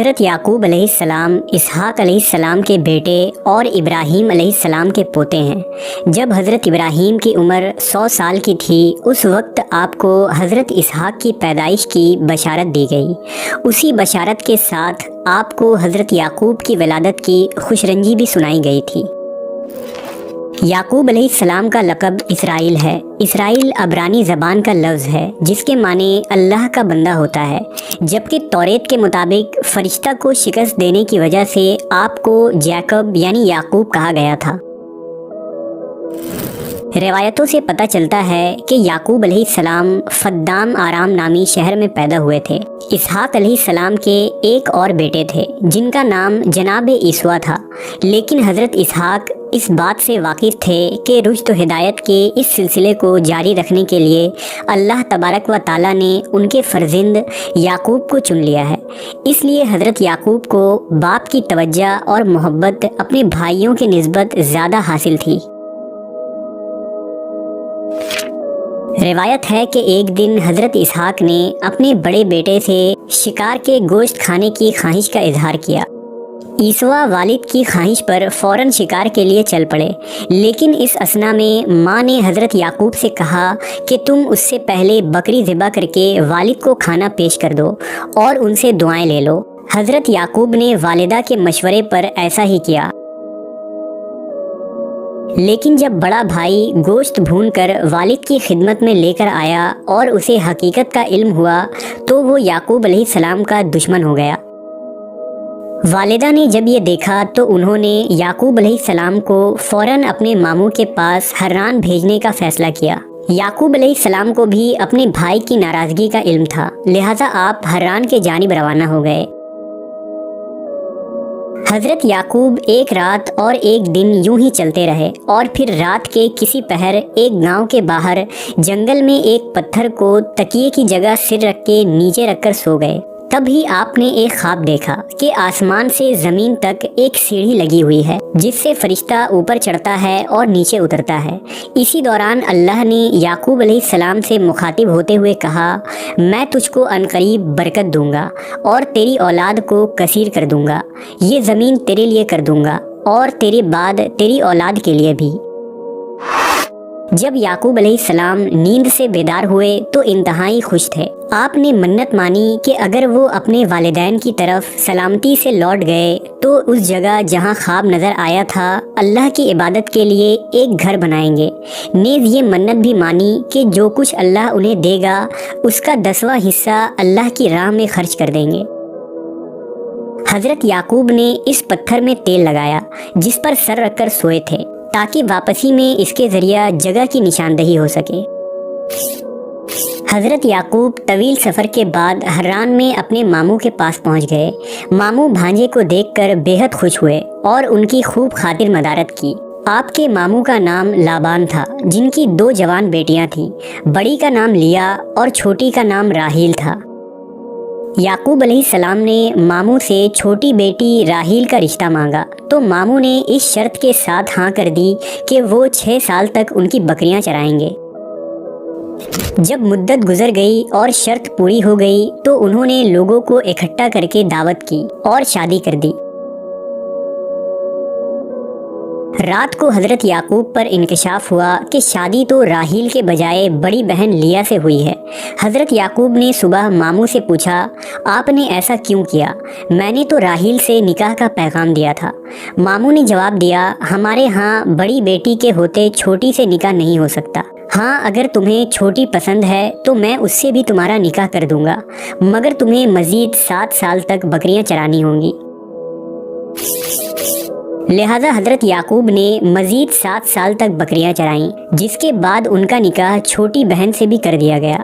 حضرت یعقوب علیہ السلام اسحاق علیہ السلام کے بیٹے اور ابراہیم علیہ السلام کے پوتے ہیں۔ جب حضرت ابراہیم کی عمر 100 سال کی تھی اس وقت آپ کو حضرت اسحاق کی پیدائش کی بشارت دی گئی۔ اسی بشارت کے ساتھ آپ کو حضرت یعقوب کی ولادت کی خوشرنجی بھی سنائی گئی تھی۔ یعقوب علیہ السلام کا لقب اسرائیل ہے۔ اسرائیل عبرانی زبان کا لفظ ہے جس کے معنی اللہ کا بندہ ہوتا ہے، جبکہ توریت کے مطابق فرشتہ کو شکست دینے کی وجہ سے آپ کو جیکب یعنی یعقوب کہا گیا تھا۔ روایتوں سے پتہ چلتا ہے کہ یعقوب علیہ السلام فدام آرام نامی شہر میں پیدا ہوئے تھے۔ اسحاق علیہ السلام کے ایک اور بیٹے تھے جن کا نام جناب عیسیٰ تھا، لیکن حضرت اسحاق اس بات سے واقف تھے کہ رشد و ہدایت کے اس سلسلے کو جاری رکھنے کے لیے اللہ تبارک و تعالیٰ نے ان کے فرزند یعقوب کو چن لیا ہے، اس لیے حضرت یعقوب کو باپ کی توجہ اور محبت اپنے بھائیوں کے نسبت زیادہ حاصل تھی۔ روایت ہے کہ ایک دن حضرت اسحاق نے اپنے بڑے بیٹے سے شکار کے گوشت کھانے کی خواہش کا اظہار کیا۔ عیسیٰ والد کی خواہش پر فوراً شکار کے لیے چل پڑے، لیکن اس اثنا میں ماں نے حضرت یعقوب سے کہا کہ تم اس سے پہلے بکری ذبح کر کے والد کو کھانا پیش کر دو اور ان سے دعائیں لے لو۔ حضرت یعقوب نے والدہ کے مشورے پر ایسا ہی کیا، لیکن جب بڑا بھائی گوشت بھون کر والد کی خدمت میں لے کر آیا اور اسے حقیقت کا علم ہوا تو وہ یعقوب علیہ السلام کا دشمن ہو گیا۔ والدہ نے جب یہ دیکھا تو انہوں نے یعقوب علیہ السلام کو فوراً اپنے ماموں کے پاس حران بھیجنے کا فیصلہ کیا۔ یعقوب علیہ السلام کو بھی اپنے بھائی کی ناراضگی کا علم تھا، لہٰذا آپ حران کے جانب روانہ ہو گئے۔ حضرت یعقوب ایک رات اور ایک دن یوں ہی چلتے رہے اور پھر رات کے کسی پہر ایک گاؤں کے باہر جنگل میں ایک پتھر کو تکیے کی جگہ سر رکھ کے نیچے رکھ کر سو گئے۔ تبھی آپ نے ایک خواب دیکھا کہ آسمان سے زمین تک ایک سیڑھی لگی ہوئی ہے جس سے فرشتہ اوپر چڑھتا ہے اور نیچے اترتا ہے۔ اسی دوران اللہ نے یعقوب علیہ السلام سے مخاطب ہوتے ہوئے کہا، میں تجھ کو عنقریب برکت دوں گا اور تیری اولاد کو کثیر کر دوں گا، یہ زمین تیرے لیے کر دوں گا اور تیرے بعد تیری اولاد کے لیے بھی۔ جب یعقوب علیہ السلام نیند سے بیدار ہوئے تو انتہائی خوش تھے۔ آپ نے منت مانی کہ اگر وہ اپنے والدین کی طرف سلامتی سے لوٹ گئے تو اس جگہ جہاں خواب نظر آیا تھا اللہ کی عبادت کے لیے ایک گھر بنائیں گے۔ نیز یہ منت بھی مانی کہ جو کچھ اللہ انہیں دے گا اس کا 10واں حصہ اللہ کی راہ میں خرچ کر دیں گے۔ حضرت یعقوب نے اس پتھر میں تیل لگایا جس پر سر رکھ کر سوئے تھے تاکہ واپسی میں اس کے ذریعہ جگہ کی نشاندہی ہو سکے۔ حضرت یعقوب طویل سفر کے بعد حران میں اپنے ماموں کے پاس پہنچ گئے۔ ماموں بھانجے کو دیکھ کر بے حد خوش ہوئے اور ان کی خوب خاطر مدارت کی۔ آپ کے ماموں کا نام لابان تھا جن کی 2 جوان بیٹیاں تھیں، بڑی کا نام لیا اور چھوٹی کا نام راحیل تھا۔ یعقوب علیہ السلام نے ماموں سے چھوٹی بیٹی راحیل کا رشتہ مانگا تو ماموں نے اس شرط کے ساتھ ہاں کر دی کہ وہ 6 سال تک ان کی بکریاں چرائیں گے۔ جب مدت گزر گئی اور شرط پوری ہو گئی تو انہوں نے لوگوں کو اکٹھا کر کے دعوت کی اور شادی کر دی۔ رات کو حضرت یعقوب پر انکشاف ہوا کہ شادی تو راحیل کے بجائے بڑی بہن لیا سے ہوئی ہے۔ حضرت یعقوب نے صبح ماموں سے پوچھا، آپ نے ایسا کیوں کیا؟ میں نے تو راحیل سے نکاح کا پیغام دیا تھا۔ ماموں نے جواب دیا، ہمارے ہاں بڑی بیٹی کے ہوتے چھوٹی سے نکاح نہیں ہو سکتا۔ ہاں اگر تمہیں چھوٹی پسند ہے تو میں اس سے بھی تمہارا نکاح کر دوں گا، مگر تمہیں مزید 7 سال تک بکریاں چرانی ہوں گی۔ لہذا حضرت یعقوب نے مزید 7 سال تک بکریاں چرائیں، جس کے بعد ان کا نکاح چھوٹی بہن سے بھی کر دیا گیا۔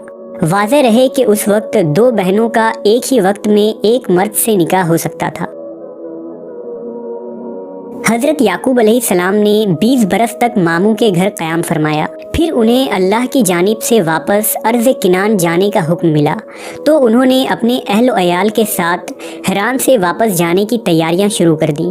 واضح رہے کہ اس وقت 2 بہنوں کا ایک ہی وقت میں ایک مرد سے نکاح ہو سکتا تھا۔ حضرت یعقوب علیہ السلام نے 20 برس تک ماموں کے گھر قیام فرمایا۔ پھر انہیں اللہ کی جانب سے واپس ارض کنعان جانے کا حکم ملا، تو انہوں نے اپنے اہل و عیال کے ساتھ حران سے واپس جانے کی تیاریاں شروع کر دیں۔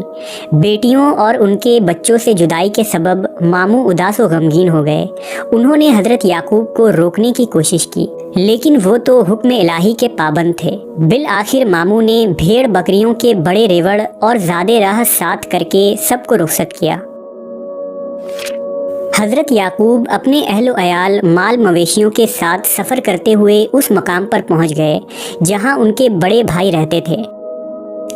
بیٹیوں اور ان کے بچوں سے جدائی کے سبب ماموں اداس و غمگین ہو گئے۔ انہوں نے حضرت یعقوب کو روکنے کی کوشش کی، لیکن وہ تو حکم الہی کے پابند تھے۔ بالآخر ماموں نے بھیڑ بکریوں کے بڑے ریوڑ اور زیادہ راہ ساتھ کر کے سب کو رخصت کیا۔ حضرت یعقوب اپنے اہل و عیال مال مویشیوں کے ساتھ سفر کرتے ہوئے اس مقام پر پہنچ گئے جہاں ان کے بڑے بھائی رہتے تھے۔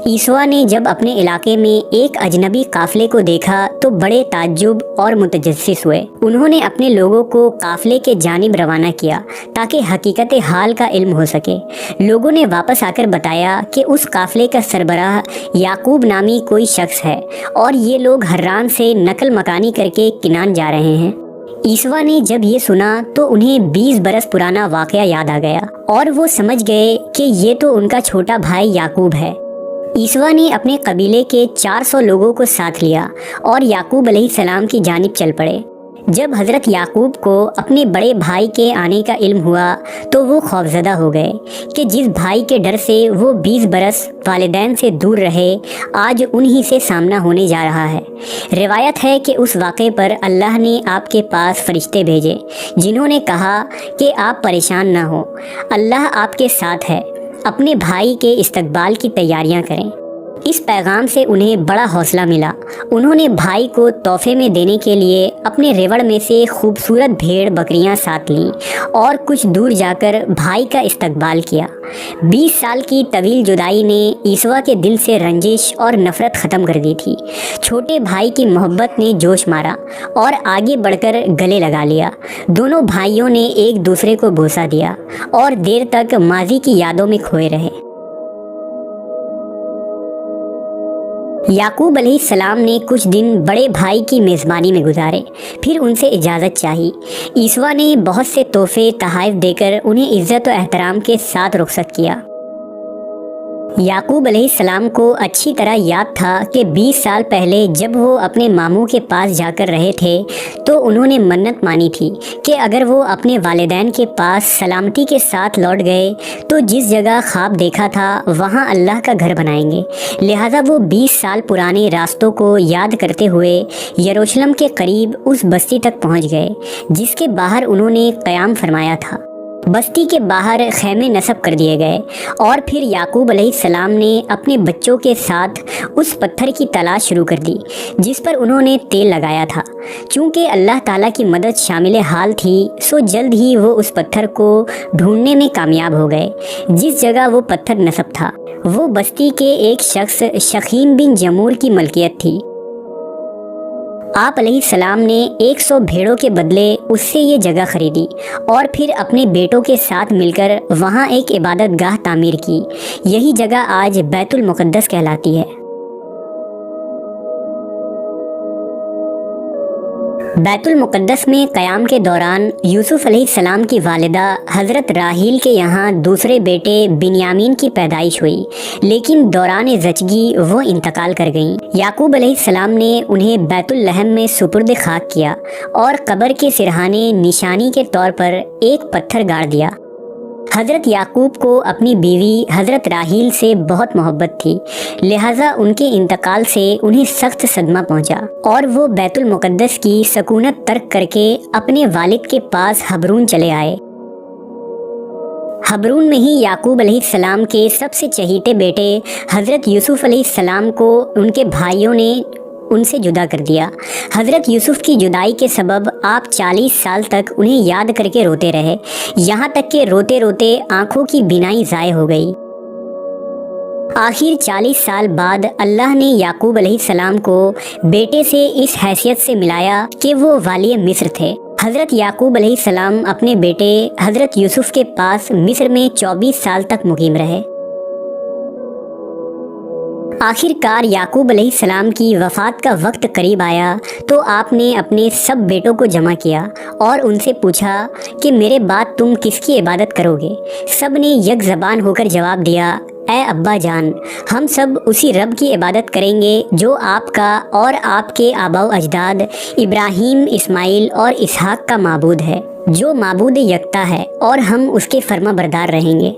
عیسیٰ نے جب اپنے علاقے میں ایک اجنبی قافلے کو دیکھا تو بڑے تعجب اور متجسس ہوئے۔ انہوں نے اپنے لوگوں کو قافلے کے جانب روانہ کیا تاکہ حقیقت حال کا علم ہو سکے۔ لوگوں نے واپس آ کر بتایا کہ اس قافلے کا سربراہ یعقوب نامی کوئی شخص ہے اور یہ لوگ حران سے نقل مکانی کر کے کنعان جا رہے ہیں۔ عیسیٰ نے جب یہ سنا تو انہیں 20 برس پرانا واقعہ یاد آ گیا اور وہ سمجھ گئے کہ یہ تو ان کا چھوٹا بھائی یعقوب ہے۔ عیسیٰ نے اپنے قبیلے کے 400 لوگوں کو ساتھ لیا اور یعقوب علیہ السلام کی جانب چل پڑے۔ جب حضرت یعقوب کو اپنے بڑے بھائی کے آنے کا علم ہوا تو وہ خوفزدہ ہو گئے کہ جس بھائی کے ڈر سے وہ 20 برس والدین سے دور رہے، آج انہی سے سامنا ہونے جا رہا ہے۔ روایت ہے کہ اس واقعے پر اللہ نے آپ کے پاس فرشتے بھیجے جنہوں نے کہا کہ آپ پریشان نہ ہوں، اللہ آپ کے ساتھ ہے، اپنے بھائی کے استقبال کی تیاریاں کریں۔ اس پیغام سے انہیں بڑا حوصلہ ملا۔ انہوں نے بھائی کو تحفے میں دینے کے لیے اپنے ریوڑ میں سے خوبصورت بھیڑ بکریاں ساتھ لیں اور کچھ دور جا کر بھائی کا استقبال کیا۔ 20 سال کی طویل جدائی نے عیسیٰ کے دل سے رنجش اور نفرت ختم کر دی تھی۔ چھوٹے بھائی کی محبت نے جوش مارا اور آگے بڑھ کر گلے لگا لیا۔ دونوں بھائیوں نے ایک دوسرے کو بوسہ دیا اور دیر تک ماضی کی یادوں میں کھوئے رہے۔ یعقوب علیہ السلام نے کچھ دن بڑے بھائی کی میزبانی میں گزارے، پھر ان سے اجازت چاہی۔ عیسیٰ نے بہت سے تحفے تحائف دے کر انہیں عزت و احترام کے ساتھ رخصت کیا۔ یعقوب علیہ السلام کو اچھی طرح یاد تھا کہ 20 سال پہلے جب وہ اپنے ماموں کے پاس جا کر رہے تھے تو انہوں نے منت مانی تھی کہ اگر وہ اپنے والدین کے پاس سلامتی کے ساتھ لوٹ گئے تو جس جگہ خواب دیکھا تھا وہاں اللہ کا گھر بنائیں گے۔ لہٰذا وہ 20 سال پرانے راستوں کو یاد کرتے ہوئے یروشلم کے قریب اس بستی تک پہنچ گئے جس کے باہر انہوں نے قیام فرمایا تھا۔ بستی کے باہر خیمے نصب کر دیے گئے اور پھر یعقوب علیہ السلام نے اپنے بچوں کے ساتھ اس پتھر کی تلاش شروع کر دی جس پر انہوں نے تیل لگایا تھا۔ چونکہ اللہ تعالیٰ کی مدد شامل حال تھی سو جلد ہی وہ اس پتھر کو ڈھونڈنے میں کامیاب ہو گئے جس جگہ وہ پتھر نصب تھا۔ وہ بستی کے ایک شخص شخیم بن جمور کی ملکیت تھی۔ آپ علیہ السلام نے 100 بھیڑوں کے بدلے اس سے یہ جگہ خریدی اور پھر اپنے بیٹوں کے ساتھ مل کر وہاں ایک عبادت گاہ تعمیر کی۔ یہی جگہ آج بیت المقدس کہلاتی ہے۔ بیت المقدس میں قیام کے دوران یوسف علیہ السلام کی والدہ حضرت راحیل کے یہاں دوسرے بیٹے بنیامین کی پیدائش ہوئی، لیکن دوران زچگی وہ انتقال کر گئیں۔ یعقوب علیہ السلام نے انہیں بیت اللحم میں سپرد خاک کیا اور قبر کے سرہانے نشانی کے طور پر ایک پتھر گاڑ دیا۔ حضرت یعقوب کو اپنی بیوی حضرت راحیل سے بہت محبت تھی، لہٰذا ان کے انتقال سے انہیں سخت صدمہ پہنچا اور وہ بیت المقدس کی سکونت ترک کر کے اپنے والد کے پاس حبرون چلے آئے۔ حبرون میں ہی یعقوب علیہ السلام کے سب سے چہیتے بیٹے حضرت یوسف علیہ السلام کو ان کے بھائیوں نے ان سے جدا کر دیا۔ حضرت یوسف کی جدائی کے سبب آپ 40 سال تک انہیں یاد کر کے روتے رہے، یہاں تک کہ روتے روتے آنکھوں کی بینائی ضائع ہو گئی۔ آخر 40 سال بعد اللہ نے یعقوب علیہ السلام کو بیٹے سے اس حیثیت سے ملایا کہ وہ والی مصر تھے۔ حضرت یعقوب علیہ السلام اپنے بیٹے حضرت یوسف کے پاس مصر میں 24 سال تک مقیم رہے۔ آخر کار یعقوب علیہ السلام کی وفات کا وقت قریب آیا تو آپ نے اپنے سب بیٹوں کو جمع کیا اور ان سے پوچھا کہ میرے بعد تم کس کی عبادت کرو گے؟ سب نے یک زبان ہو کر جواب دیا، اے ابا جان، ہم سب اسی رب کی عبادت کریں گے جو آپ کا اور آپ کے آباء و اجداد ابراہیم، اسماعیل اور اسحاق کا معبود ہے، جو معبود یکتا ہے، اور ہم اس کے فرما بردار رہیں گے۔